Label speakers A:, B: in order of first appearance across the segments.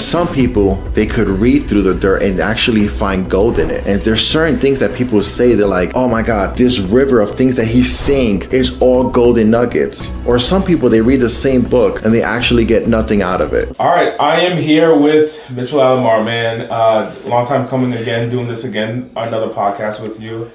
A: some people, they could read through the dirt and actually find gold in it. And there's certain things that people say, they're like, oh my God, this river of things that he's saying is all golden nuggets. Or some people, they read the same book and they actually get nothing out of it.
B: All right, I am here with Mitchell Alomar, man. Long time coming again, doing this again, another podcast with you.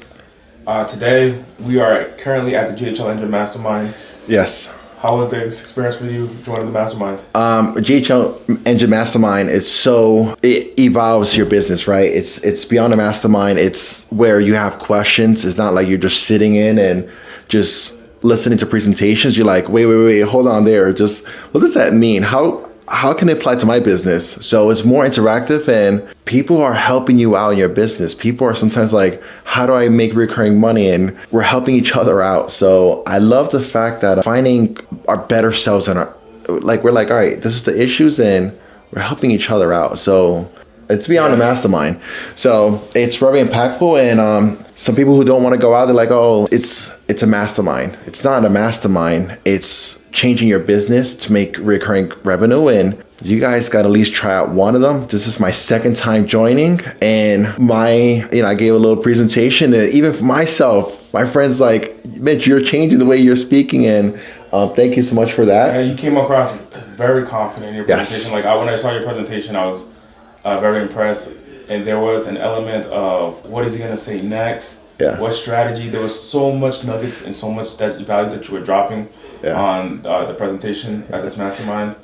B: Today, we are currently at the GHL Engine Mastermind.
A: Yes.
B: How was the experience for you joining the mastermind?
A: GHL Engine Mastermind, it evolves your business, right? It's beyond a mastermind. It's where you have questions. It's not like you're just sitting in and just listening to presentations. You're like, wait, hold on there. Just, what does that mean? How can it apply to my business? So it's more interactive and people are helping you out in your business. People are sometimes like, how do I make recurring money? And we're helping each other out. So I love the fact that finding our better selves and we're like, all right, this is the issues and we're helping each other out. So it's beyond a mastermind. So it's very impactful. And some people who don't want to go out, they're like, oh, it's a mastermind. It's not a mastermind. It's changing your business to make recurring revenue. And you guys got to at least try out one of them. This is my second time joining. And I gave a little presentation. And even for myself, my friends like, Mitch, you're changing the way you're speaking. And thank you so much for that.
B: Yeah, you came across very confident in your presentation.
A: Yes.
B: Like when I saw your presentation, I was very impressed. And there was an element of what is he going to say next?
A: Yeah.
B: What strategy? There was so much nuggets and so much that value that you were dropping on the presentation at this mastermind.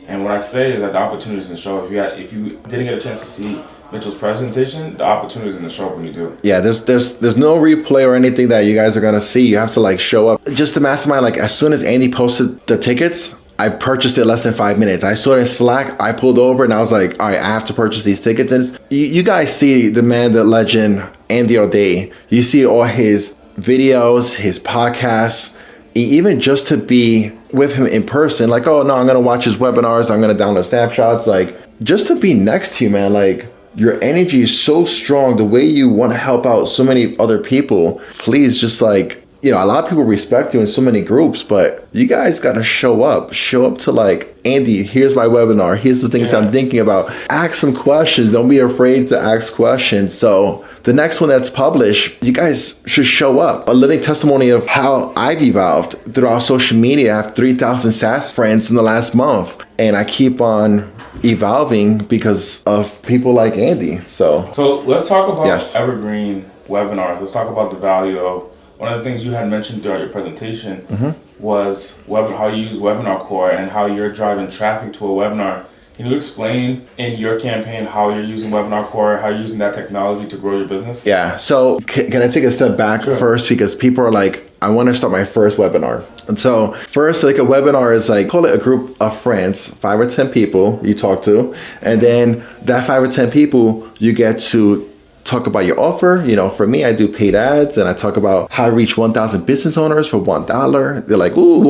B: And what I say is that the opportunities in the show. If you didn't get a chance to see Mitchell's presentation, the opportunities in the show when you do.
A: Yeah, there's no replay or anything that you guys are gonna see. You have to like show up. Just the mastermind, like as soon as Andy posted the tickets, I purchased it less than 5 minutes. I saw it in Slack, I pulled over and I was like, all right, I have to purchase these tickets. And you guys see the man, the legend, Andy AUDATE. You see all his videos, his podcasts, even just to be with him in person, like, oh no, I'm gonna watch his webinars, I'm gonna download snapshots, like just to be next to you, man, like your energy is so strong, the way you want to help out so many other people. Please just like, a lot of people respect you in so many groups, but you guys got to show up to like, Andy, here's my webinar. Here's the things I'm thinking about. Ask some questions. Don't be afraid to ask questions. So the next one that's published, you guys should show up. A living testimony of how I've evolved throughout social media. I have 3,000 SaaS friends in the last month, and I keep on evolving because of people like Andy. So
B: let's talk about evergreen webinars. Let's talk about the value of one of the things you had mentioned throughout your presentation was how you use Webinar Core and how you're driving traffic to a webinar. Can you explain in your campaign how you're using Webinar Core, how you're using that technology to grow your business?
A: Yeah, so can I take a step back first? Because people are like, I want to start my first webinar. And so first, like a webinar is like, call it a group of friends, 5 or 10 people you talk to. And then that 5 or 10 people, you get to talk about your offer. For me, I do paid ads and I talk about how to reach 1,000 business owners for $1. They're like, ooh,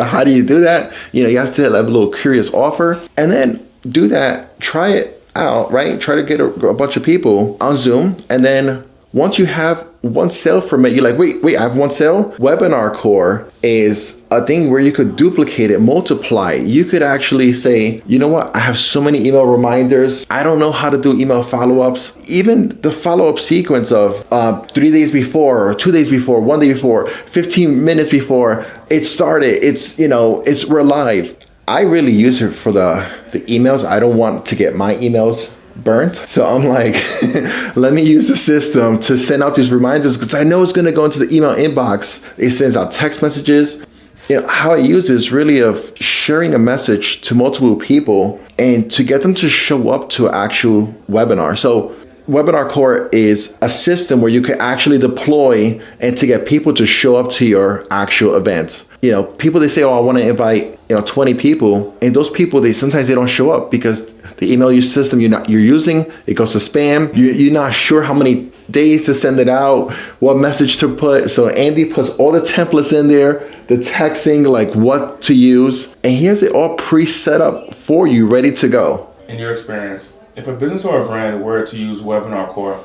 A: how do you do that? You have to have a little curious offer and then do that, try it out, right? Try to get a bunch of people on Zoom. And then once you have one sale from it, you're like, wait, I have one sale? Webinar Core is a thing where you could duplicate it, multiply. You could actually say, you know what? I have so many email reminders. I don't know how to do email follow-ups. Even the follow-up sequence of 3 days before, or 2 days before, 1 day before, 15 minutes before it started, we're live. I really use it for the emails. I don't want to get my emails burnt. So I'm like, let me use the system to send out these reminders because I know it's going to go into the email inbox. It sends out text messages. How I use it is really of sharing a message to multiple people and to get them to show up to an actual webinar. So Webinar Core is a system where you can actually deploy and to get people to show up to your actual event. People, they say, oh, I want to invite 20 people, and those people, sometimes they don't show up because the email system you're using, it goes to spam. You're not sure how many days to send it out, what message to put. So Andy puts all the templates in there, the texting, like what to use, and he has it all pre-set up for you, ready to go.
B: In your experience, if a business or a brand were to use Webinar Core,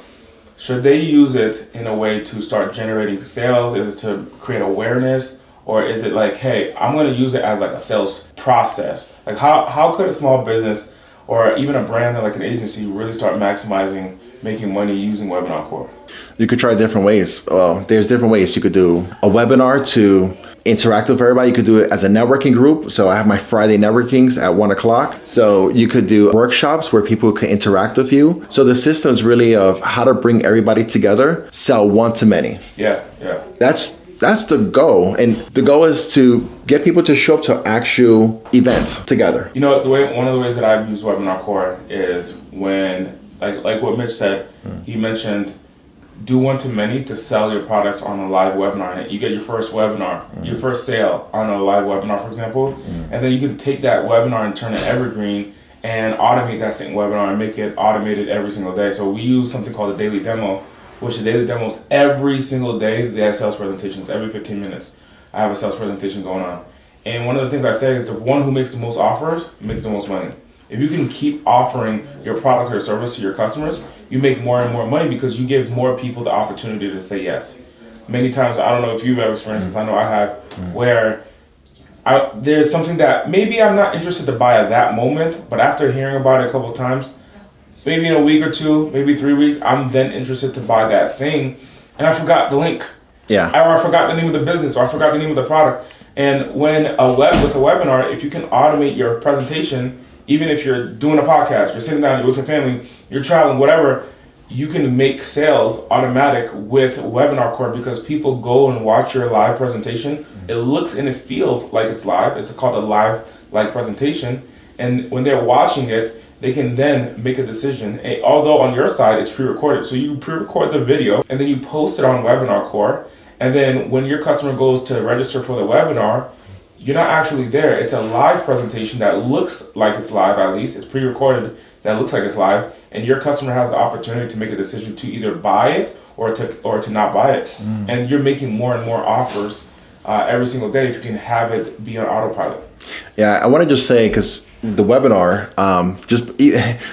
B: should they use it in a way to start generating sales? Is it to create awareness? Or is it like, hey, I'm going to use it as like a sales process? Like how could a small business or even a brand like an agency really start maximizing making money using Webinar Core?
A: You could try different ways. Well, there's different ways. You could do a webinar to interact with everybody. You could do it as a networking group. So I have my Friday networkings at 1:00. So you could do workshops where people can interact with you. So the system is really of how to bring everybody together, sell one to many.
B: Yeah.
A: That's the goal. And the goal is to get people to show up to actual events together.
B: You know, one of the ways that I've used Webinar Core is when, like what Mitch said, he mentioned do one to many to sell your products on a live webinar. You get your first webinar, your first sale on a live webinar, for example, and then you can take that webinar and turn it evergreen and automate that same webinar and make it automated every single day. So we use something called a daily demo, which the daily demos every single day. They have sales presentations every 15 minutes. I have a sales presentation going on. And one of the things I say is the one who makes the most offers makes the most money. If you can keep offering your product or service to your customers, you make more and more money because you give more people the opportunity to say yes. Many times, I don't know if you've ever experienced this, I know I have, where there's something that maybe I'm not interested to buy at that moment, but after hearing about it a couple of times, maybe in a week or two, maybe 3 weeks, I'm then interested to buy that thing, and I forgot the link.
A: Yeah.
B: Or I forgot the name of the business, or I forgot the name of the product. And when with a webinar, if you can automate your presentation, even if you're doing a podcast, you're sitting down, you're with your family, you're traveling, whatever, you can make sales automatic with Webinar Core because people go and watch your live presentation. It looks and it feels like it's live. It's called a live presentation. And when they're watching it, they can then make a decision. And although on your side, it's pre-recorded. So you pre-record the video and then you post it on Webinar Core. And then when your customer goes to register for the webinar, you're not actually there. It's a live presentation that looks like it's live, at least. It's pre-recorded that looks like it's live. And your customer has the opportunity to make a decision to either buy it or to not buy it. And you're making more and more offers every single day if you can have it be on autopilot.
A: Yeah, I want to just say, because the webinar,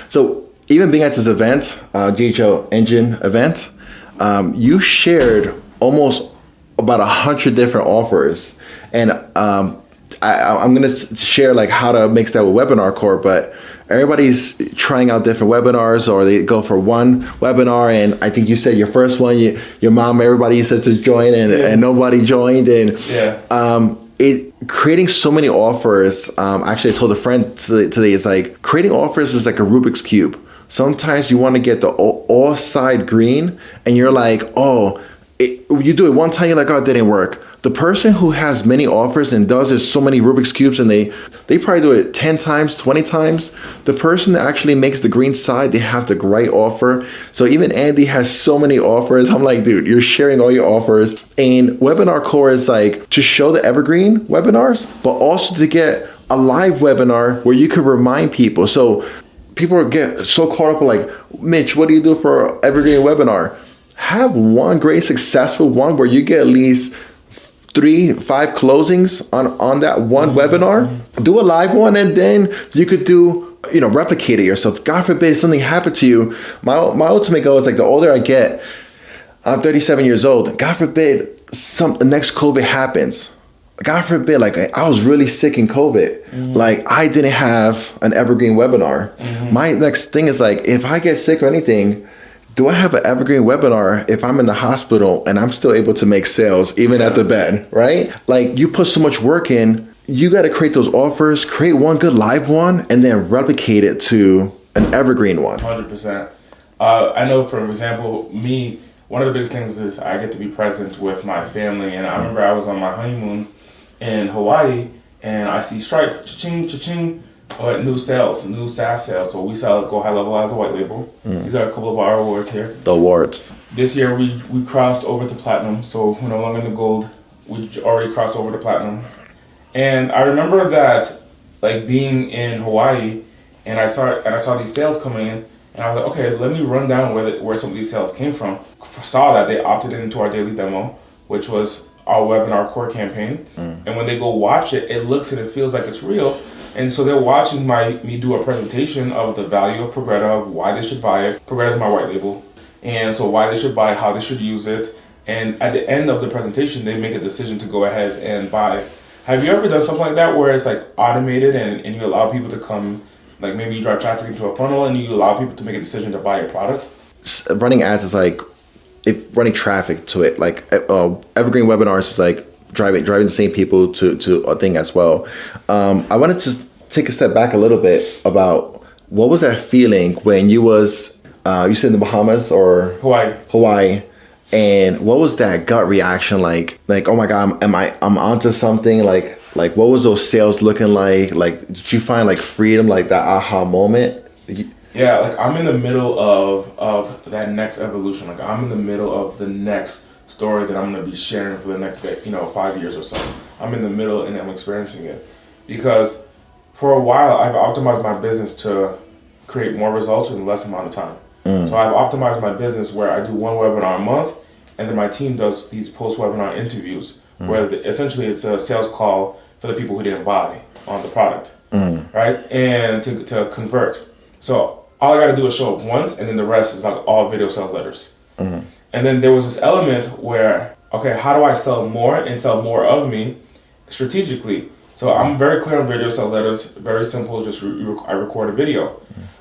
A: so even being at this event, GHO Engine event, you shared almost about 100 different offers. And I'm going to share like how to mix that with Webinar Core, but everybody's trying out different webinars, or they go for one webinar. And I think you said your first one, your mom, everybody said to join, and nobody joined. And creating so many offers. Actually, I told a friend today, it's like creating offers is like a Rubik's Cube. Sometimes you want to get the all side green, and you're like, you do it one time, you're like, oh, it didn't work. The person who has many offers and does it so many Rubik's Cubes, and they probably do it 10 times, 20 times. The person that actually makes the green side, they have the right offer. So even Andy has so many offers. I'm like, dude, you're sharing all your offers. And Webinar Core is like to show the evergreen webinars, but also to get a live webinar where you could remind people. So people get so caught up with like, Mitch, what do you do for evergreen webinar? Have one great successful one where you get at least 3-5 closings on that one webinar. Do a live one, and then you could do, replicate it yourself. God forbid something happened to you. My ultimate goal is like, the older I get, I'm 37 years old. God forbid the next COVID happens. God forbid, like I was really sick in COVID. Like I didn't have an evergreen webinar. My next thing is like, if I get sick or anything, do I have an evergreen webinar if I'm in the hospital and I'm still able to make sales even at the bed, right? Like you put so much work in, you got to create those offers, create one good live one, and then replicate it to an evergreen one.
B: 100%. I know, for example, me, one of the biggest things is I get to be present with my family. And I remember I was on my honeymoon in Hawaii, and I see Stripe, cha-ching, cha-ching, new SaaS sales. So we sell Go High Level as a white label. These are a couple of our awards here.
A: The awards.
B: This year we crossed over to platinum, so we're no longer in the gold. We already crossed over to platinum. And I remember that, like being in Hawaii, and I saw these sales coming in, and I was like, okay, let me run down where some of these sales came from. Saw that they opted into our daily demo, which was our Webinar Core campaign. And when they go watch it, it looks and it feels like it's real. And so they're watching me do a presentation of the value of Progretta, of why they should buy it. Progretta is my white label. And so why they should buy, how they should use it. And at the end of the presentation, they make a decision to go ahead and buy. Have you ever done something like that where it's like automated and you allow people to come Like maybe you drive traffic into a funnel and you allow people to make a decision to buy your product.
A: Running ads is like if running traffic to it. Like evergreen webinars is like driving the same people to a thing as well. I want to just take a step back a little bit about what was that feeling when you was you said in the Bahamas or Hawaii, and what was that gut reaction like? Like, oh my God, I'm onto something. Like what was those sales looking like? Like, did you find like freedom, like that aha moment?
B: Yeah, like I'm in the middle of that next evolution. Like I'm in the middle of the next story that I'm gonna be sharing for the next 5 years or so. I'm in the middle and I'm experiencing it because for a while I've optimized my business to create more results in less amount of time. So I've optimized my business where I do one webinar a month, and then my team does these post-webinar interviews where essentially it's a sales call for the people who didn't buy on the product, right? And to convert. So all I got to do is show up once, and then the rest is like all video sales letters. And then there was this element where, okay, how do I sell more and sell more of me strategically? So I'm very clear on video sales letters, very simple, just I record a video.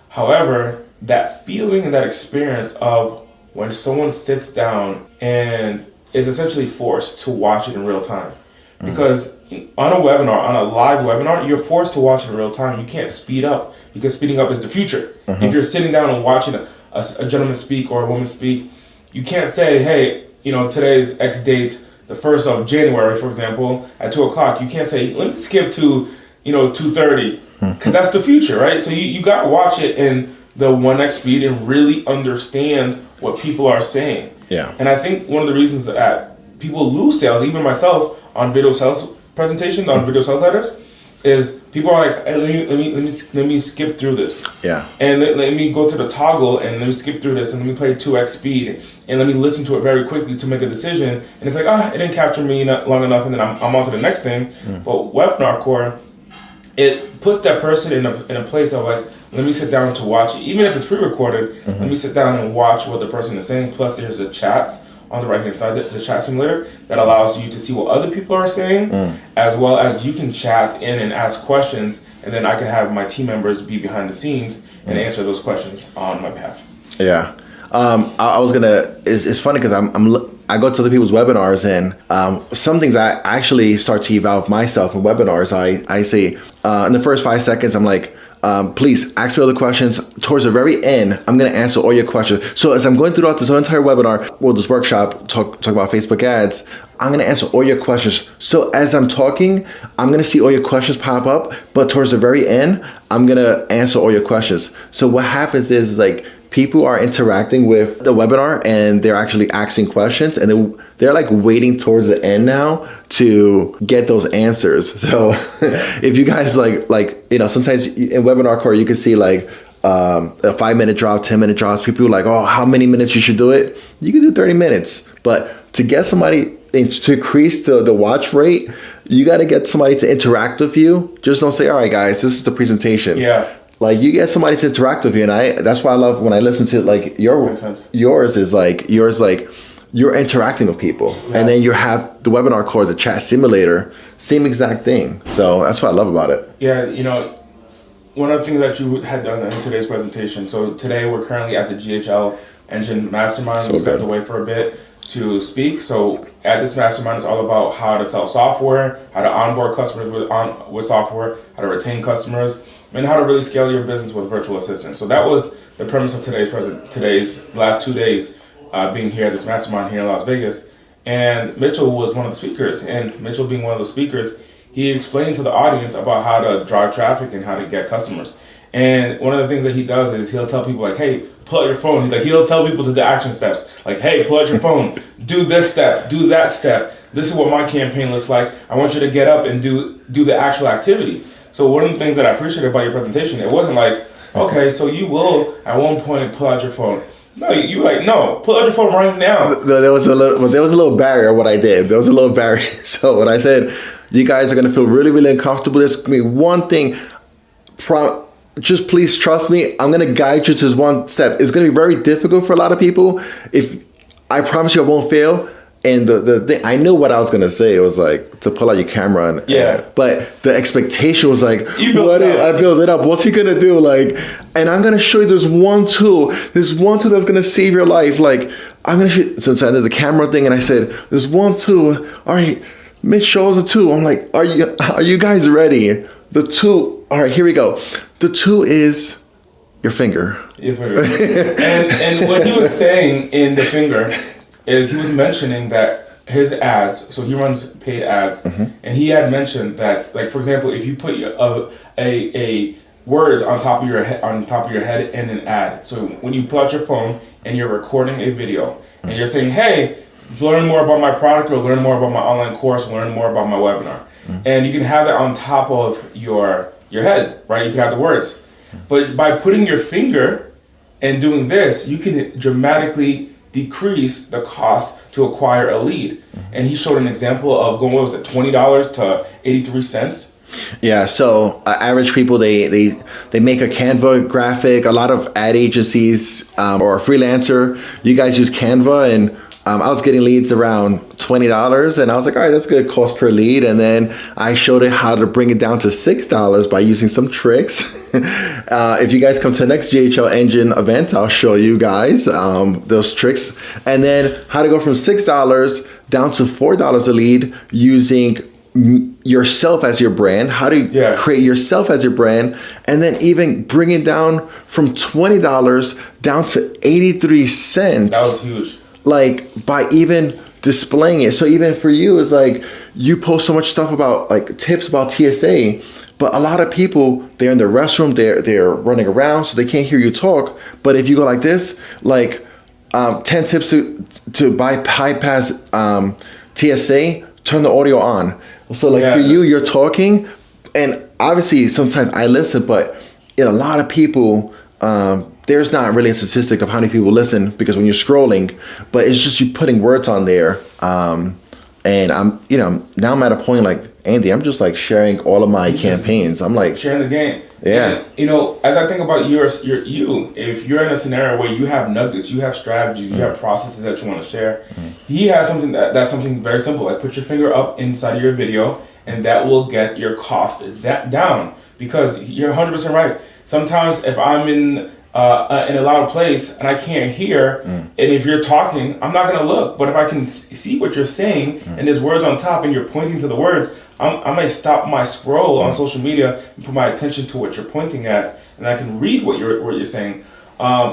B: However, that feeling and that experience of when someone sits down and is essentially forced to watch it in real time. Because on a webinar, on a live webinar, you're forced to watch it in real time. You can't speed up because speeding up is the future. If you're sitting down and watching a gentleman speak or a woman speak, you can't say, hey, today's X date, the 1st of January, for example, at 2 o'clock. You can't say, let me skip to, 2:30, because that's the future, right? So you got to watch it in the 1x speed and really understand what people are saying.
A: Yeah.
B: And I think one of the reasons that people lose sales, even myself, on video sales presentations, on video sales letters, is people are like, hey, let me skip through this.
A: Yeah.
B: And let me go to the toggle and let me skip through this and let me play 2x speed and let me listen to it very quickly to make a decision. And it's like, it didn't capture me long enough, and then I'm on to the next thing. But Webinar Core, it puts that person in a place of like, let me sit down to watch it. Even if it's pre-recorded, let me sit down and watch what the person is saying. Plus there's the chats on the right-hand side, the chat simulator, that allows you to see what other people are saying, as well as you can chat in and ask questions, and then I can have my team members be behind the scenes and answer those questions on my behalf.
A: Yeah. I was gonna, it's funny because I go to other people's webinars, and some things I actually start to evolve myself in webinars. I say in the first 5 seconds, I'm like, please ask me all the questions. Towards the very end, I'm going to answer all your questions. So as I'm going throughout this whole entire webinar, well, this workshop, talk about Facebook ads, I'm going to answer all your questions. So as I'm talking, I'm going to see all your questions pop up, but towards the very end, I'm going to answer all your questions. So what happens is like, people are interacting with the webinar and they're actually asking questions, and they're like waiting towards the end now to get those answers. So if you guys like, sometimes in Webinar Core, you can see like a 5-minute drop, 10-minute drops. People are like, oh, how many minutes you should do it? You can do 30 minutes. But to get somebody to increase the watch rate, you got to get somebody to interact with you. Just don't say, all right, guys, this is the presentation.
B: Yeah.
A: Like you get somebody to interact with you, and that's why I love when I listen to like yours is like you're interacting with people, and then you have the Webinar Core, the chat simulator, same exact thing. So that's what I love about it.
B: Yeah, one of the things that you had done in today's presentation. So today we're currently at the GHL Engine Mastermind. We stepped away for a bit to speak. So at this mastermind, it's all about how to sell software, how to onboard customers with software, how to retain customers, and how to really scale your business with virtual assistants. So that was the premise of today's last 2 days being here at this mastermind here in Las Vegas. And Mitchell was one of the speakers. And Mitchell being one of the speakers, he explained to the audience about how to drive traffic and how to get customers. And one of the things that he does is he'll tell people like, hey, pull out your phone. He'll tell people to the action steps. Like, hey, pull out your phone. Do this step. Do that step. This is what my campaign looks like. I want you to get up and do the actual activity. So one of the things that I appreciated about your presentation, it wasn't like, okay, so you will at one point pull out your phone. No, you were like, no, pull out your phone right now.
A: There was a little barrier what I did. There was a little barrier. So when I said, you guys are going to feel really, really uncomfortable, there's going to be one thing. Just please trust me. I'm going to guide you to this one step. It's going to be very difficult for a lot of people. If I promise you I won't fail. And the thing, I knew what I was gonna say. It was like to pull out your camera, but the expectation was like, I build it up. What's he gonna do? Like, and I'm gonna show you this one tool. There's one tool that's gonna save your life. Like, I'm gonna show. So I did the camera thing, and I said, "There's one tool. All right, Mitch shows the tool." I'm like, "Are you guys ready?" The tool. All right, here we go. The tool is your finger.
B: Your finger. and what he was saying in the finger is he was mentioning that his ads, so he runs paid ads, and he had mentioned that, like, for example, if you put a words on top of your head in an ad, so when you pull out your phone and you're recording a video and you're saying, hey, learn more about my product or learn more about my online course, learn more about my webinar, and you can have that on top of your head, right? You can have the words, but by putting your finger and doing this, you can dramatically decrease the cost to acquire a lead. And he showed an example of going, what was it, $20 to 83 cents?
A: Yeah, so average people, they make a Canva graphic. A lot of ad agencies or a freelancer, you guys use Canva, and I was getting leads around $20, and I was like, all right, that's good cost per lead. And then I showed it how to bring it down to $6 by using some tricks. If you guys come to the next GHL Engine event, I'll show you guys those tricks. And then how to go from $6 down to $4 a lead using yourself as your brand, how to create yourself as your brand, and then even bring it down from $20 down to 83 cents.
B: That was huge.
A: Like, by even displaying it. So even for you, it's like you post so much stuff about, like, tips about TSA, but a lot of people, they're in the restroom, they're running around, so they can't hear you talk. But if you go like this, like 10 tips to bypass TSA, turn the audio on. So like for you, you're talking, and obviously sometimes I listen, but a lot of people, there's not really a statistic of how many people listen because when you're scrolling, but it's just you putting words on there. And I'm, now I'm at a point like, Andy, I'm just like sharing all of my campaigns. I'm like
B: sharing the game.
A: Yeah.
B: And, as I think about you, if you're in a scenario where you have nuggets, you have strategies, you have processes that you want to share, he has something that's something very simple. Like, put your finger up inside of your video, and that will get your cost down, because you're 100% right. Sometimes if I'm in a loud place and I can't hear, and if you're talking, I'm not gonna look. But if I can see what you're saying and there's words on top and you're pointing to the words, I may stop my scroll on social media and put my attention to what you're pointing at, and I can read what you're saying.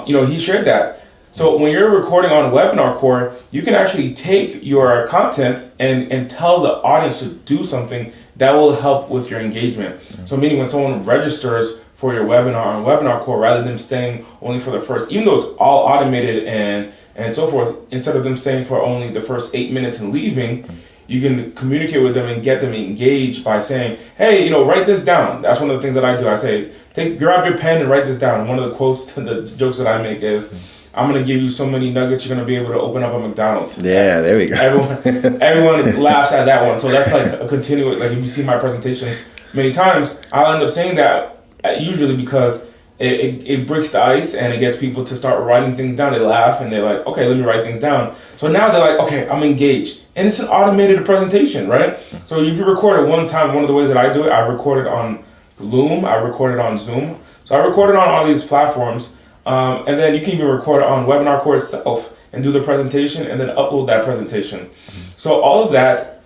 B: He shared that. So when you're recording on Webinar Core, you can actually take your content and tell the audience to do something that will help with your engagement. So meaning when someone registers for your webinar on Webinar Core, rather than staying only for the first, even though it's all automated and so forth, instead of them staying for only the first 8 minutes and leaving, you can communicate with them and get them engaged by saying, hey, write this down. That's one of the things that I do. I say, grab your pen and write this down. And one of the quotes, the jokes that I make is, I'm going to give you so many nuggets, you're going to be able to open up a McDonald's.
A: Yeah, there we go.
B: Everyone laughs at that one. So that's like a continuous, like if you see my presentation many times, I'll end up saying that usually because it breaks the ice and it gets people to start writing things down. They laugh and they're like, okay, let me write things down. So now they're like, okay, I'm engaged. And it's an automated presentation, right? So if you record it one time, one of the ways that I do it, I record it on Loom, I record it on Zoom. So I record it on all these platforms. And then you can even record it on Webinar Core itself and do the presentation and then upload that presentation. So all of that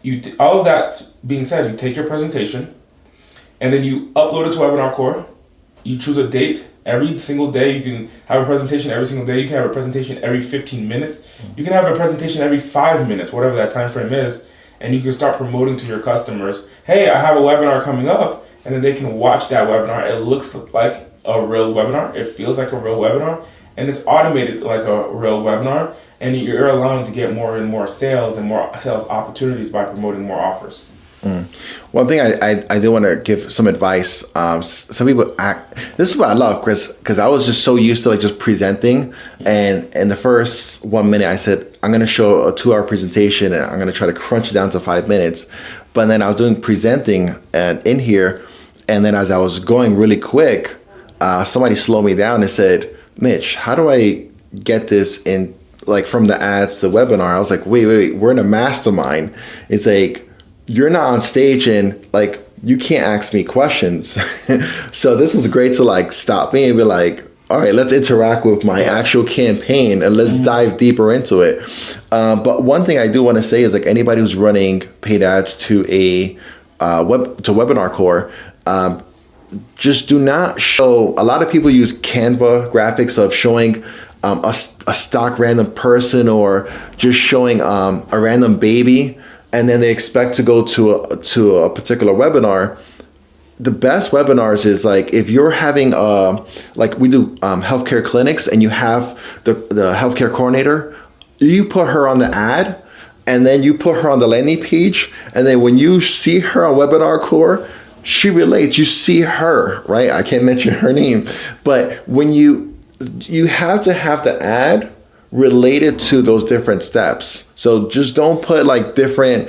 B: being said, you take your presentation and then you upload it to Webinar Core. You choose a date. Every single day you can have a presentation every single day. You can have a presentation every 15 minutes. You can have a presentation every 5 minutes, whatever that time frame is. And you can start promoting to your customers, hey, I have a webinar coming up, and then they can watch that webinar. It looks like a real webinar. It feels like a real webinar, and it's automated like a real webinar. And you're allowing to get more and more sales and more sales opportunities by promoting more offers.
A: One thing I do want to give some advice. Some people this is what I love, Chris, because I was just so used to like just presenting, and in the first 1 minute I said I'm going to show a 2-hour presentation and I'm going to try to crunch it down to 5 minutes. But then I was doing presenting and in here, and then as I was going really quick, somebody slowed me down and said, Mitch, how do I get this in like from the ads to the webinar, I was like, wait, we're in a mastermind. It's like, you're not on stage and like, you can't ask me questions. So this was great to like stop me and be like, all right, let's interact with my actual campaign and let's dive deeper into it. But one thing I do want to say is like anybody who's running paid ads to a Webinar Core, just do not show. A lot of people use Canva graphics of showing a stock random person or just showing a random baby, and then they expect to go to a particular webinar. The best webinars is like if you're having like we do healthcare clinics and you have the healthcare coordinator, you put her on the ad and then you put her on the landing page, and then when you see her on Webinar Core, she relates. You see her, right? I can't mention her name, but when you have to have the ad related to those different steps. So just don't put like different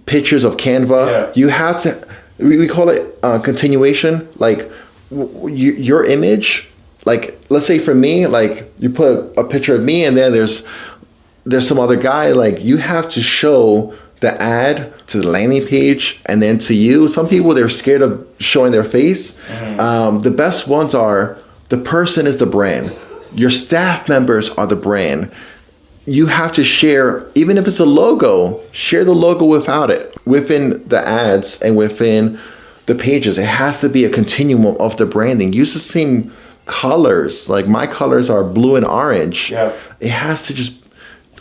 A: pictures of Canva.
B: Yeah.
A: You have to, we call it continuation. Like your image, like let's say for me, like you put a picture of me and then there's some other guy, like you have to show the ad to the landing page and then to you. Some people, they're scared of showing their face. The best ones are the person is the brand. Your staff members are the brand. You have to share, even if it's a logo, share the logo without it. Within the ads and within the pages, it has to be a continuum of the branding. Use the same colors. Like my colors are blue and orange.
B: Yeah.
A: It has to just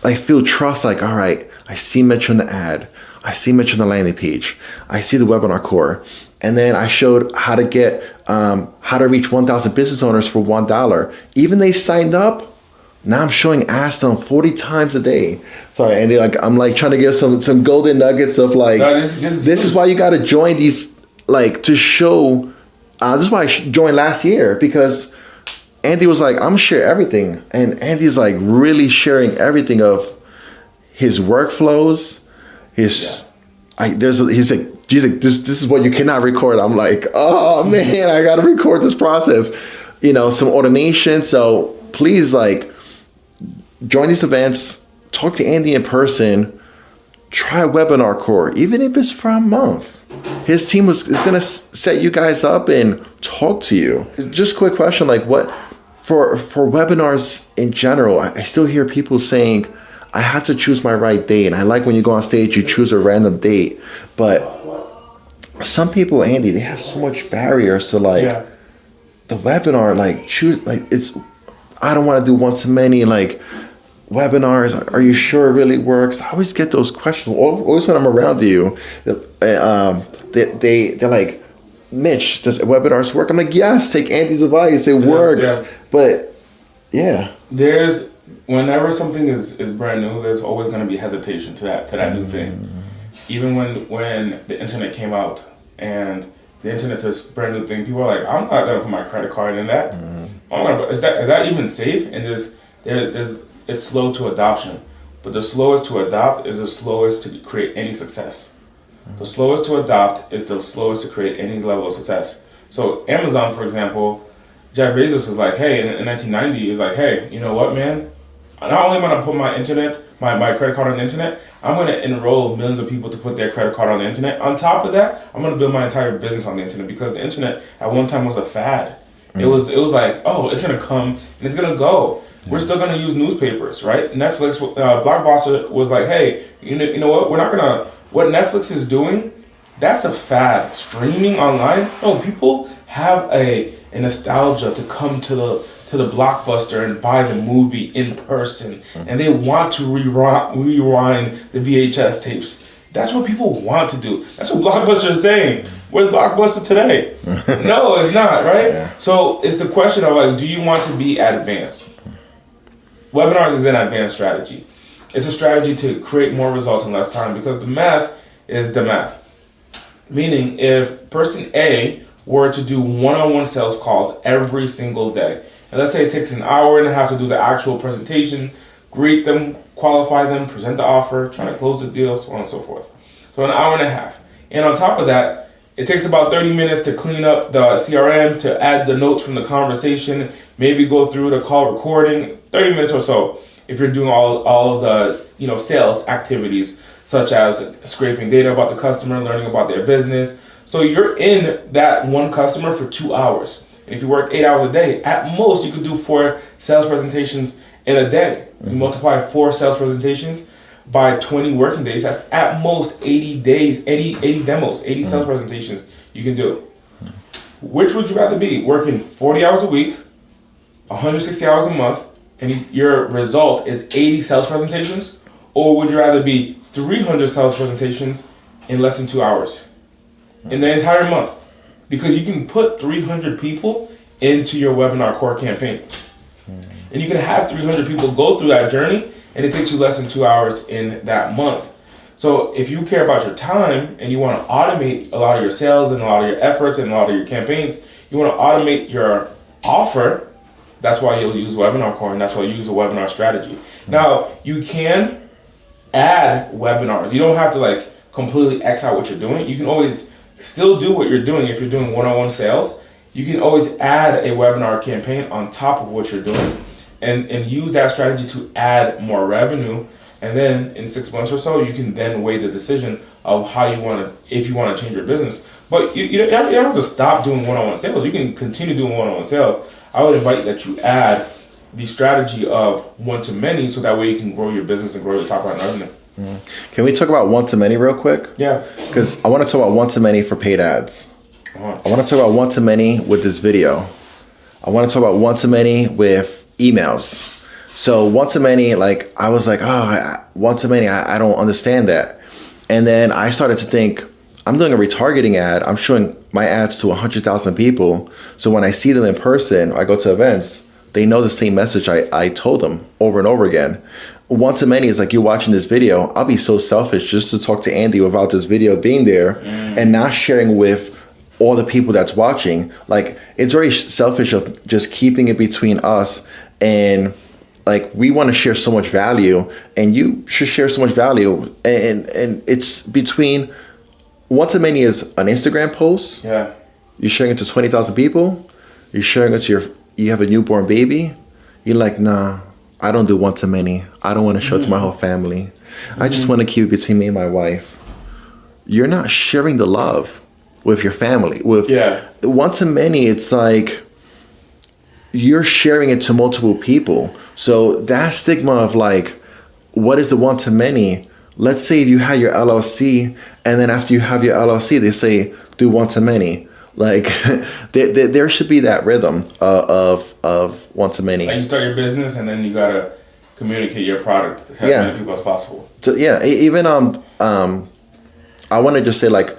A: like feel trust, like, all right, I see Mitch on the ad. I see Mitch on the landing page. I see the Webinar Core. And then I showed how to get, how to reach 1,000 business owners for $1. Even they signed up, now I'm showing ads to them 40 times a day. Sorry, Andy, like I'm like trying to give some golden nuggets of like,
B: No,
A: this is why you got to join these, like to show, this is why I joined last year, because Andy was like, I'm gonna share everything. And Andy's like really sharing everything of his workflows, he's like, this is what you cannot record. I'm like, oh man, I gotta record this process. Some automation. So please like join these events, talk to Andy in person, try Webinar Core, even if it's for a month. His team is gonna set you guys up and talk to you. Just quick question, like what for webinars in general, I still hear people saying, I have to choose my right date. And I like when you go on stage, you choose a random date. But some people, Andy, they have so much barriers to like the webinar, like choose, like I don't want to do one to many like webinars. Are you sure it really works? I always get those questions. Always when I'm around you, they're like, Mitch, does webinars work? I'm like, yes, take Andy's advice. It works. Yeah. But yeah.
B: Whenever something is brand new, there's always going to be hesitation to that new thing. Even when the internet came out and the internet's a brand new thing, people are like, I'm not going to put my credit card in that. Is that even safe? And it's slow to adoption. But the slowest to adopt is the slowest to create any success. The slowest to adopt is the slowest to create any level of success. So Amazon, for example, Jeff Bezos is like, hey, in 1990, is like, hey, you know what, man? Not only am I going to put my credit card on the internet, I'm going to enroll millions of people to put their credit card on the internet. On top of that, I'm going to build my entire business on the internet, because the internet at one time was a fad. It was like, oh, it's going to come and it's going to go. We're still going to use newspapers, right? Netflix, Blockbuster was like, hey, you know what? We're not going to, what Netflix is doing, that's a fad. Streaming online, no, people have a nostalgia to come to the Blockbuster and buy the movie in person, and they want to rewind the VHS tapes. That's what people want to do. That's what Blockbuster is saying. Where's Blockbuster today? No, it's not, right? Yeah. So it's a question of like, do you want to be advanced? Webinars is an advanced strategy. It's a strategy to create more results in less time, because the math is the math. Meaning, if person A were to do one-on-one sales calls every single day, and let's say it takes an hour and a half to do the actual presentation, greet them, qualify them, present the offer, try to close the deal, so on and so forth. So an hour and a half. And on top of that, it takes about 30 minutes to clean up the CRM, to add the notes from the conversation, maybe go through the call recording, 30 minutes or so. if you're doing all of the sales activities, such as scraping data about the customer, learning about their business. So you're in that one customer for 2 hours. And if you work 8 hours a day, at most you could do 4 sales presentations in a day. You multiply 4 sales presentations by 20 working days. That's at most 80 days, 80 demos, 80 sales presentations you can do. Which would you rather be? Working 40 hours a week, 160 hours a month, and your result is 80 sales presentations? Or would you rather be 300 sales presentations in less than 2 hours in the entire month? Because you can put 300 people into your webinar core campaign. And you can have 300 people go through that journey, and it takes you less than 2 hours in that month. So if you care about your time and you want to automate a lot of your sales and a lot of your efforts and a lot of your campaigns, you want to automate your offer, that's why you'll use Webinar Core, and that's why you use a webinar strategy. Now, you can add webinars. You don't have to like completely X out what you're doing. You can always still do what you're doing if you're doing one-on-one sales. You can always add a webinar campaign on top of what you're doing and use that strategy to add more revenue. And then in 6 months or so, you can then weigh the decision of how you want to, if you want to change your business. But you don't have to stop doing one-on-one sales. You can continue doing one-on-one sales. I would invite that you add the strategy of one-to-many so that way you can grow your business and grow your top line revenue.
A: Can we talk about one-to-many real quick?
B: Yeah.
A: Because I want to talk about one-to-many for paid ads.
B: Uh-huh.
A: I want to talk about one-to-many with this video. I want to talk about one-to-many with emails. So one-to-many, like I was like, one-to-many, I don't understand that. And then I started to think, I'm doing a retargeting ad. I'm showing my ads to 100,000 people. So when I see them in person, I go to events, they know the same message I told them over and over again. One-to-many is like you watching this video. I'll be so selfish just to talk to Andy without this video being there and not sharing with all the people that's watching. Like it's very selfish of just keeping it between us, and like we want to share so much value, and you should share so much value, and it's between. One-to-many is an Instagram post.
B: Yeah.
A: You're sharing it to 20,000 people. You're sharing it to you have a newborn baby. You're like, nah, I don't do one-to-many. I don't want to show it to my whole family. I just want to keep it between me and my wife. You're not sharing the love with your family. One-to-many, it's like you're sharing it to multiple people. So that stigma of like, what is the one-to-many? Let's say you have your LLC, and then after you have your LLC, they say do one-to-many. Like there should be that rhythm of one-to-many.
B: Like you start your business, and then you gotta communicate your product to as many people as possible.
A: So, even I want to just say like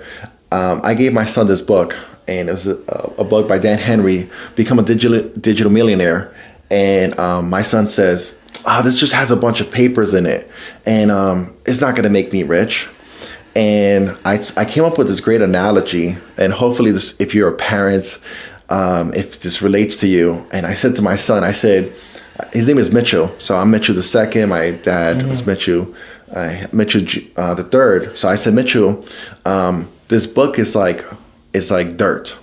A: I gave my son this book, and it was a book by Dan Henry, Become a Digital Millionaire, and my son says, this just has a bunch of papers in it, and it's not gonna make me rich. And I came up with this great analogy, and hopefully this, if you're a parent, if this relates to you. And I said to my son, I said, his name is Mitchell. So I'm Mitchell II. My dad was Mitchell the third. So I said, Mitchell, this book is like dirt,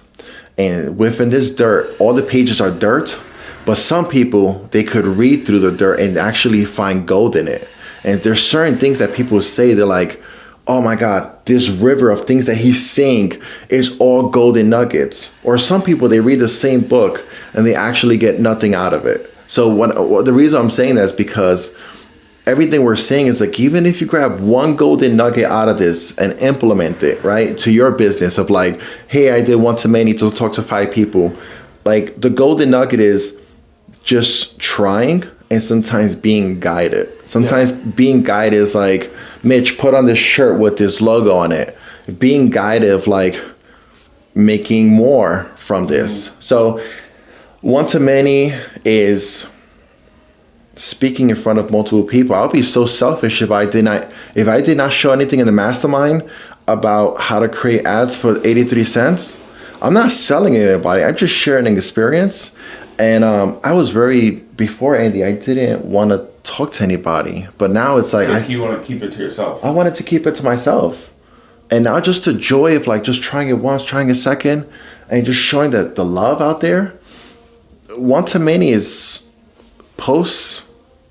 A: and within this dirt, all the pages are dirt. But some people, they could read through the dirt and actually find gold in it. And there's certain things that people say, they're like, oh my God, this river of things that he's saying is all golden nuggets. Or some people, they read the same book and they actually get nothing out of it. So the reason I'm saying that is because everything we're saying is like, even if you grab one golden nugget out of this and implement it, right, to your business of like, hey, I did one-to-many to talk to 5 people. Like the golden nugget is just trying and sometimes being guided. Sometimes being guided is like, Mitch, put on this shirt with this logo on it. Being guided of like making more from this. So one-to-many is speaking in front of multiple people. I would be so selfish if I did not show anything in the mastermind about how to create ads for 83 cents. I'm not selling anybody. I'm just sharing an experience. And I was before Andy, I didn't want to talk to anybody. But now it's like...
B: you want to keep it to yourself.
A: I wanted to keep it to myself. And now just the joy of like just trying it once, trying a second, and just showing that the love out there. One-to-many is posts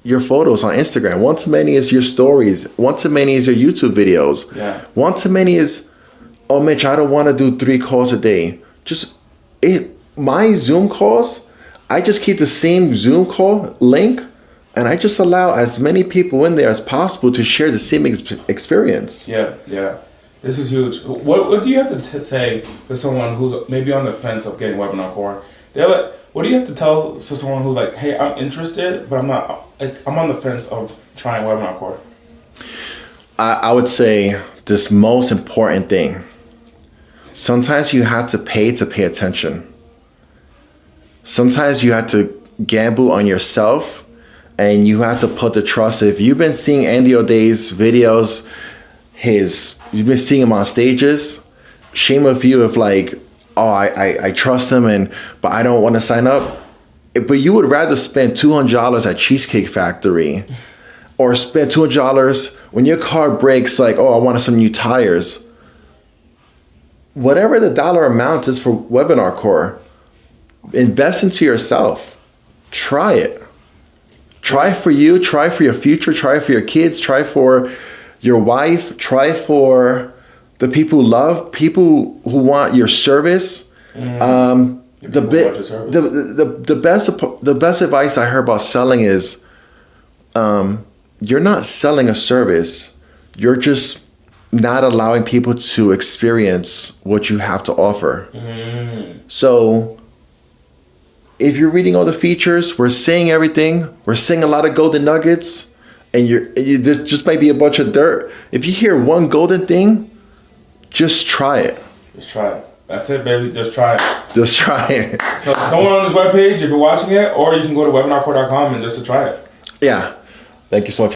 A: your photos on Instagram. One to many is your stories. One to many is your YouTube videos.
B: Yeah.
A: One to many is, oh, Mitch, I don't want to do 3 calls a day. My Zoom calls, I just keep the same Zoom call link, and I just allow as many people in there as possible to share the same experience.
B: Yeah, yeah. This is huge. What do you have to say to someone who's maybe on the fence of getting Webinar Core? They're like, what do you have to tell to someone who's like, hey, I'm interested, but I'm not, like, I'm on the fence of trying Webinar Core?
A: I would say this most important thing. Sometimes you have to pay attention. Sometimes you have to gamble on yourself, and you have to put the trust. If you've been seeing Andy O'Day's videos, you've been seeing him on stages, shame of you if like, oh, I trust him, but I don't want to sign up. But you would rather spend $200 at Cheesecake Factory, or spend $200 when your car breaks, like, oh, I wanted some new tires. Whatever the dollar amount is for Webinar Core, invest into yourself. Try it. Try for you, try for your future, try for your kids, try for your wife, try for the people who love, people who want your service. The best advice I heard about selling is, you're not selling a service. You're just not allowing people to experience what you have to offer. So if you're reading all the features, we're saying everything. We're saying a lot of golden nuggets, and there just might be a bunch of dirt. If you hear one golden thing, just try it.
B: Just try it. That's it, baby. Just try it.
A: Just try it.
B: So someone on this webpage, if you're watching it, or you can go to webinarcore.com and just to try it.
A: Yeah. Thank you so much.